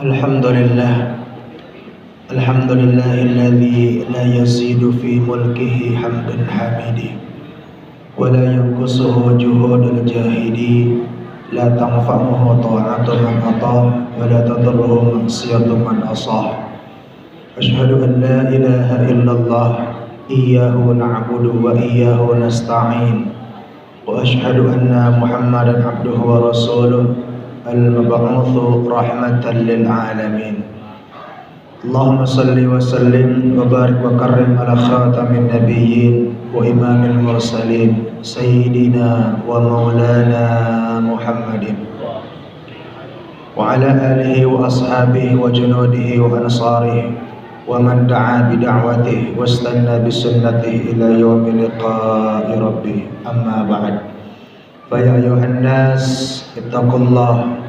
Alhamdulillah, alhamdulillahilladzi la yazidu fi mulkihi hamdan hamidi wa la yanqusuhu juhudul jahidi, la tanfa'uhu ta'atu man atah wa la tadurruhu ma'siyatu man asah. Asyhadu an la ilaha illallah iyyahu na'budu wa iyyahu nasta'in, wa asyhadu anna Muhammadan abduhu wa rasuluh al-mab'utsu rahmatan lil alamin. Allahumma salli wa sallim wa barik wa karrim ala khatamin nabiyyin wa imamil mursalin sayyidina wa maulana Muhammadin wa ala alihi wa ashabihi wa junudihi wa ansarihi wa man da'a bi da'watihi wa istanna bi sunnatihi ila yaumil liqa'i rabbih. Amma ba'd. Fa ya ayuhan nas ittaqullah,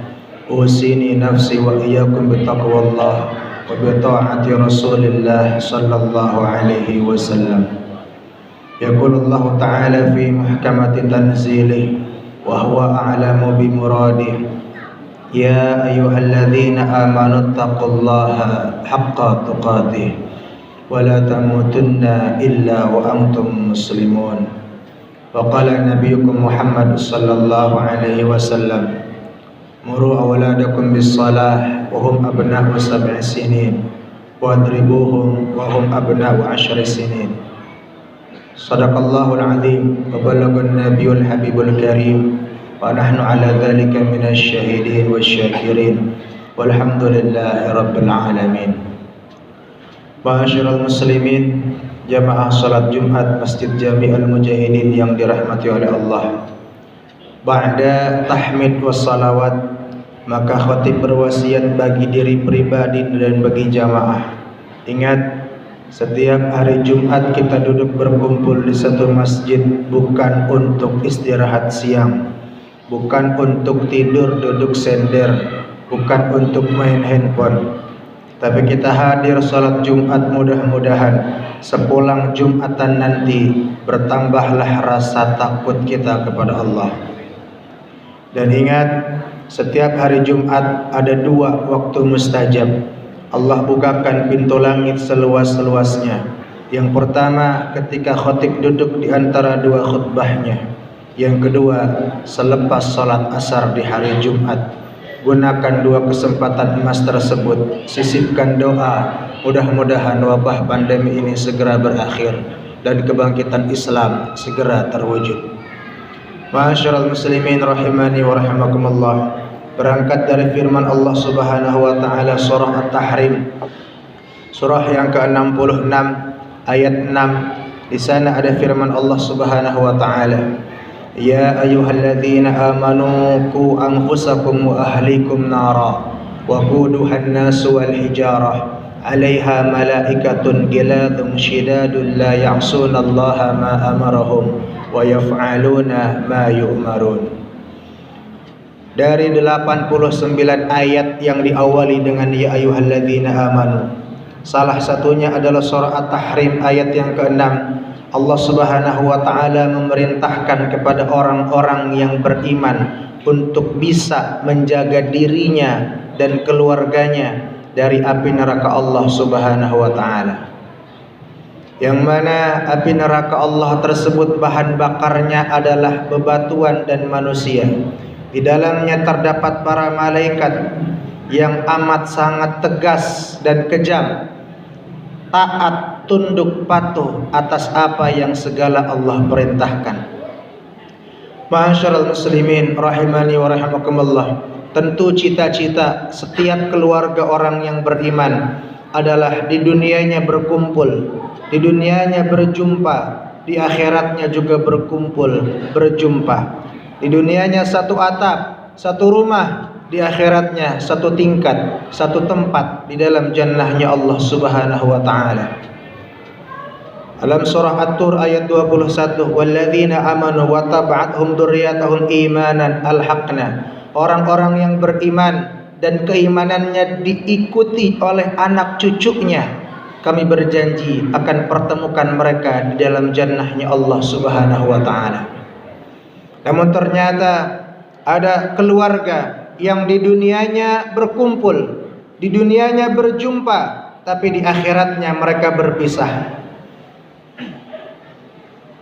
usini nafsi wa iyyakum bi taqwallah wa bi ta'ati Rasulillah sallallahu alaihi wasallam. Yaqulu Allah ta'ala fi muhkamati tanzilih wa huwa a'lamu bi muradih. Ya ayyuhalladzina amanu taqullaha haqqa tuqatih wa la tamutunna illa wa antum muslimun. Wa qala nabiyukum Muhammad sallallahu alaihi wasallam, muru awladakum bis salah wa hum abna'u sab'i sinin wa adribuhum wa hum abna'u 10 sinin. Sadaqallahul azim wa balagan nabiyul habibul karim wa nahnu ala dhalika minasy syahidin wasyakirin walhamdulillahi rabbil alamin. Ma'asyiral muslimin, jamaah salat Jumat Masjid Jami'ul Mujahidin yang dirahmati oleh Allah. Ba'da tahmid was salawat, maka khatib berwasiat bagi diri pribadi dan bagi jamaah. Ingat, setiap hari Jumat kita duduk berkumpul di satu masjid bukan untuk istirahat siang, bukan untuk tidur duduk sender, bukan untuk main handphone, tapi kita hadir salat Jumat. Mudah-mudahan sepulang Jumatan nanti bertambahlah rasa takut kita kepada Allah. Dan ingat, setiap hari Jumat ada 2 waktu mustajab. Allah bukakan pintu langit seluas-luasnya. Yang pertama ketika khatib duduk di antara 2 khutbahnya. Yang kedua selepas salat asar di hari Jumat. Gunakan 2 kesempatan emas tersebut, sisipkan doa, mudah-mudahan wabah pandemi ini segera berakhir dan kebangkitan Islam segera terwujud. Ma'asyiral muslimin rahimani wa rahimakumullah. Berangkat dari firman Allah Subhanahu wa taala surah At-Tahrim, surah yang ke-66 ayat 6. Di sana ada firman Allah Subhanahu wa taala, ya ayyuhalladzina amanu qu anfusakum wa ahlikum nara wa quduhan nasu wal hijarah 'alaiha malaikatun giladun shidadun la ya'sunallaha ma amarahum wa yaf'aluna ma yu'marun. Dari 89 ayat yang diawali dengan ya ayyuhalladzina amanu, salah satunya adalah surah At-Tahrim ayat yang ke-6. Allah Subhanahu wa taala memerintahkan kepada orang-orang yang beriman untuk bisa menjaga dirinya dan keluarganya dari api neraka Allah Subhanahu wa taala. Yang mana api neraka Allah tersebut bahan bakarnya adalah bebatuan dan manusia. Di dalamnya terdapat para malaikat yang amat sangat tegas dan kejam, taat, tunduk, patuh atas apa yang segala Allah perintahkan. Ma'asyiral muslimin rahimani wa rahimakumullah. Tentu cita-cita setiap keluarga orang yang beriman adalah di dunianya berkumpul, di dunianya berjumpa, di akhiratnya juga berkumpul, berjumpa. Di dunianya satu atap, satu rumah, di akhiratnya satu tingkat, satu tempat di dalam jannahnya Allah Subhanahu wa taala. Dalam surah At-Tur ayat 21, walladzina amanu wa taba'athum dzurriyyatuhum imanan alhaqna. Orang-orang yang beriman dan keimanannya diikuti oleh anak cucunya, kami berjanji akan pertemukan mereka di dalam jannahnya Allah Subhanahu wa taala. Namun ternyata ada keluarga yang di dunianya berkumpul, Di dunianya berjumpa, tapi di akhiratnya mereka berpisah.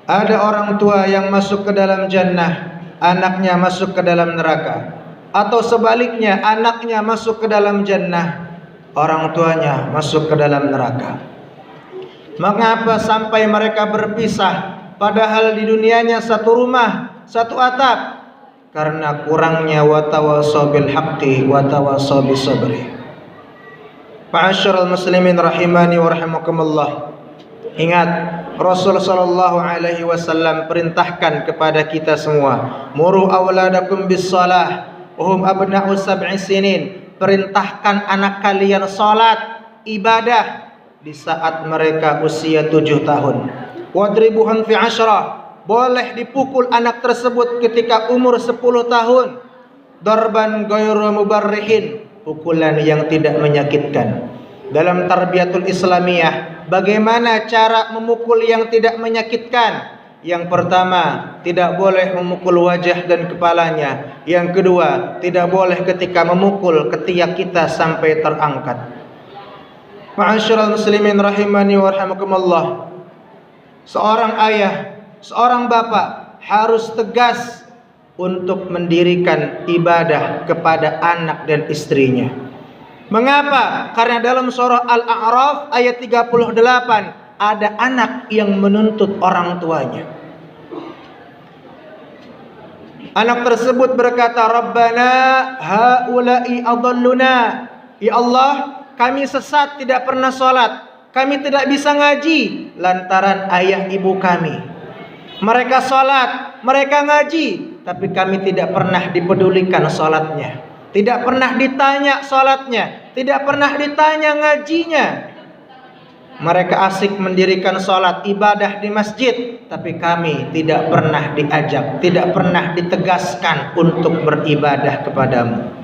Ada orang tua yang masuk ke dalam jannah, anaknya masuk ke dalam neraka. Atau sebaliknya, anaknya masuk ke dalam jannah, orang tuanya masuk ke dalam neraka. Mengapa sampai mereka berpisah, padahal di dunianya satu rumah, satu atap? Karena kurangnya watawasau bil haqqi watawasau bis sabri. Ma'asyiral muslimin rahimani wa rahimakumullah. Ingat, Rasul sallallahu alaihi wasallam perintahkan kepada kita semua, muru auladakum bis shalah wahum abna'u sab'i sinin. Perintahkan anak kalian salat, ibadah di saat mereka usia 7 tahun. Wadribuhum fi 'ashrah. Boleh dipukul anak tersebut ketika umur 10 tahun. Darban ghairu mubarrihin, pukulan yang tidak menyakitkan. Dalam tarbiyatul islamiyah, bagaimana cara memukul yang tidak menyakitkan? Yang pertama, tidak boleh memukul wajah dan kepalanya. Yang kedua, tidak boleh ketika memukul ketiak kita sampai terangkat. Ma'asyiral muslimin rahimani wa rahimakumullah. Seorang ayah, seorang bapak harus tegas untuk mendirikan ibadah kepada anak dan istrinya. Mengapa? Karena dalam surah Al-A'raf ayat 38 ada anak yang menuntut orang tuanya. Anak tersebut berkata, Rabbana haula'i adalluna. Ya Allah, kami sesat, tidak pernah sholat. Kami tidak bisa ngaji lantaran ayah ibu kami. Mereka sholat, mereka ngaji, tapi kami tidak pernah dipedulikan sholatnya. Tidak pernah ditanya sholatnya, tidak pernah ditanya ngajinya. Mereka asik mendirikan sholat, ibadah di masjid, tapi kami tidak pernah diajak, tidak pernah ditegaskan untuk beribadah kepadamu.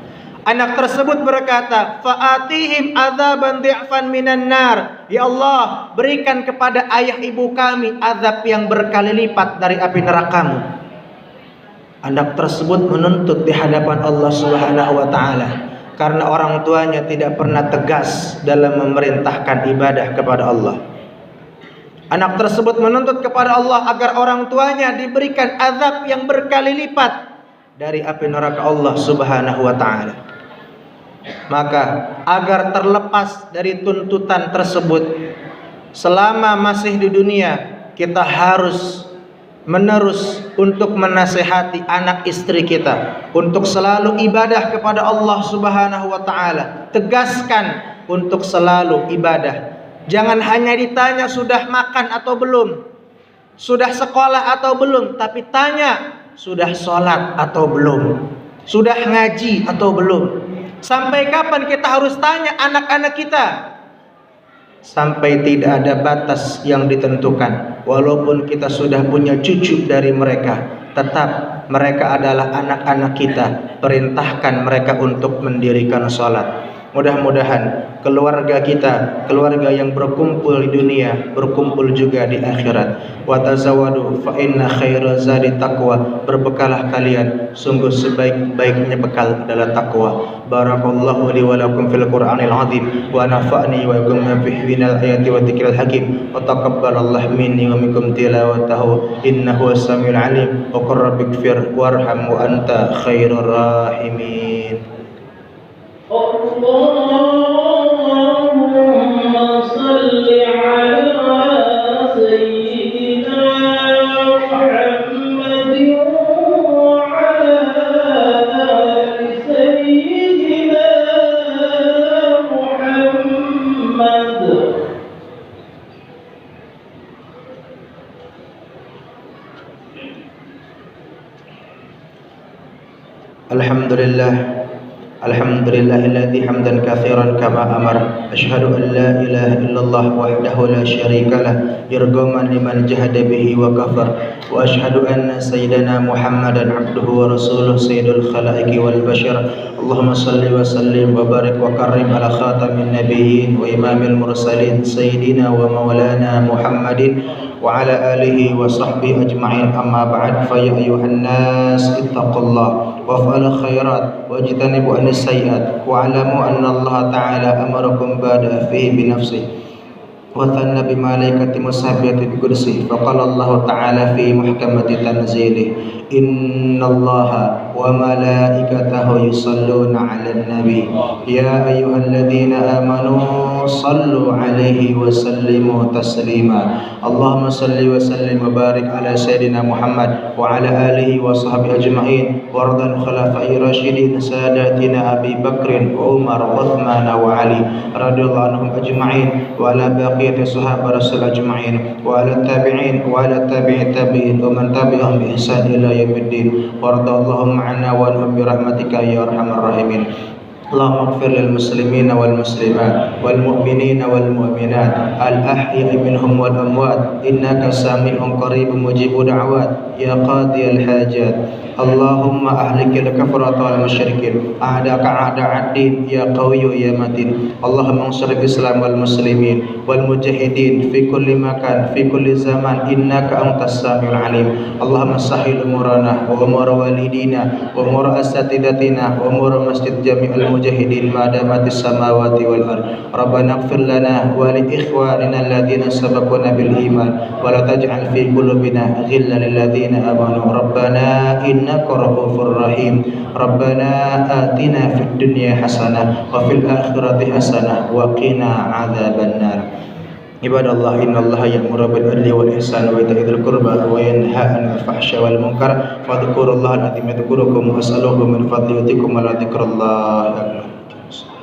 Anak tersebut berkata, fa'atihim adzaban di'fan minan nar. Ya Allah, berikan kepada ayah ibu kami azab yang berkali lipat dari api nerakamu. Anak tersebut menuntut di hadapan Allah Subhanahu wa taala karena orang tuanya tidak pernah tegas dalam memerintahkan ibadah kepada Allah. Anak tersebut menuntut kepada Allah agar orang tuanya diberikan azab yang berkali lipat dari api neraka Allah Subhanahu wa taala. Maka agar terlepas dari tuntutan tersebut, selama masih di dunia kita harus menerus untuk menasihati anak istri kita untuk selalu ibadah kepada Allah Subhanahu wa taala. Tegaskan untuk selalu ibadah. Jangan hanya ditanya sudah makan atau belum, sudah sekolah atau belum, tapi tanya sudah sholat atau belum, sudah ngaji atau belum. Sampai kapan kita harus tanya anak-anak kita? Sampai tidak ada batas yang ditentukan. Walaupun kita sudah punya cucu dari mereka, tetap mereka adalah anak-anak kita. Perintahkan mereka untuk mendirikan sholat. Mudah-mudahan keluarga kita, keluarga yang berkumpul di dunia, berkumpul juga di akhirat. Wa tazawwadu fa inna khaira zadi taqwa. Berbekalah kalian, sungguh sebaik-baiknya bekal adalah takwa. Barakallahu li wa lakum fil Qur'anil azim wa nafa'ni wa yakum fihi minal ayati wa dzikril hakim. Wa taqabbalallahu minni wa minkum tilawatahu innahu as-samiul alim. Wa qur rabbighfir warham wa anta khairur rahimin. Allahumma salli ala sayyidina Muhammadin wa ala ali sayyidina Muhammad. Alhamdulillah. Alhamdulillahilladzi hamdan katsiran kama amara. Asyhadu an la ilaha illallah wahdahu la syarika lah irghaman liman jahada bihi wa kafar. Wa asyhadu anna sayyidana Muhammadan abduhu wa rasuluh sayyidul khalaiqi wal bashar. Allahumma salli wa sallim wa barik wa karrim ala khatamin nabiyyin wa imamil mursalin sayyidina wa maulana Muhammadin wa ala alihi wa sahbihi ajma'in. Amma ba'd, fa ya ayyuhan nas ittaqullah waf'alul khairat wajtanibu as-sayyi'at wa'lamu anna Allah ta'ala أمركم بادأ فيه بنفسه وثنى بملائكة مسبحة بقدسه فقال الله تعالى في محكمة تنزيله إن الله وملائكته يصلون على النبي يا أيها الذين آمنوا صلوا عليه وسلموا تسليما اللهم صل وسلم وبارك على سيدنا محمد وعلى آله وصحبه أجمعين وارض عن الخلفاء الراشدين ساداتنا أبي بكر وعمر وعثمان وعلي رضي الله عنهم أجمعين وعلى بقية صحابة رسول أجمعين وعلى التابعين وعلى التابعين ومن تبعهم بإحسان إلى يوم الدين وارض اللهم عنا وعنهم برحمتك يا أرحم الراحمين اللهم اغفر للمسلمين والمسلمات والمؤمنين والمؤمنات الأحياء منهم والأموات إنك سميع قريب مجيب دعوات يا قاضي الحاجات اللهم أهلك الكفرة والمشركين أعداءك أعداء الدين يا قوي يا متين اللهم انصر الإسلام والمسلمين والمجاهدين في كل مكان في كل زمان إنك أنت السميع العليم اللهم سهل أمورنا وأمور والدينا وأمور أساتذتنا وأمور مسجد جميع المجاهدين ما دامت السماوات والأرض ربنا اغفر لنا ولإخواننا الذين سبقونا بالإيمان ولا تجعل في قلوبنا غلا للذين آمنوا ربنا إنك رؤوف رحيم ربنا آتنا في الدنيا حسنة وفي الآخرة حسنة وقنا عذاب النار عباد الله إن الله يأمر بالعدل والإحسان وإيتاء ذي القربى وينهى عن الفحشاء والمنكر فاذكروا الله العظيم يذكركم واسألوه من فضله يؤتكم ولذكر الله أكبر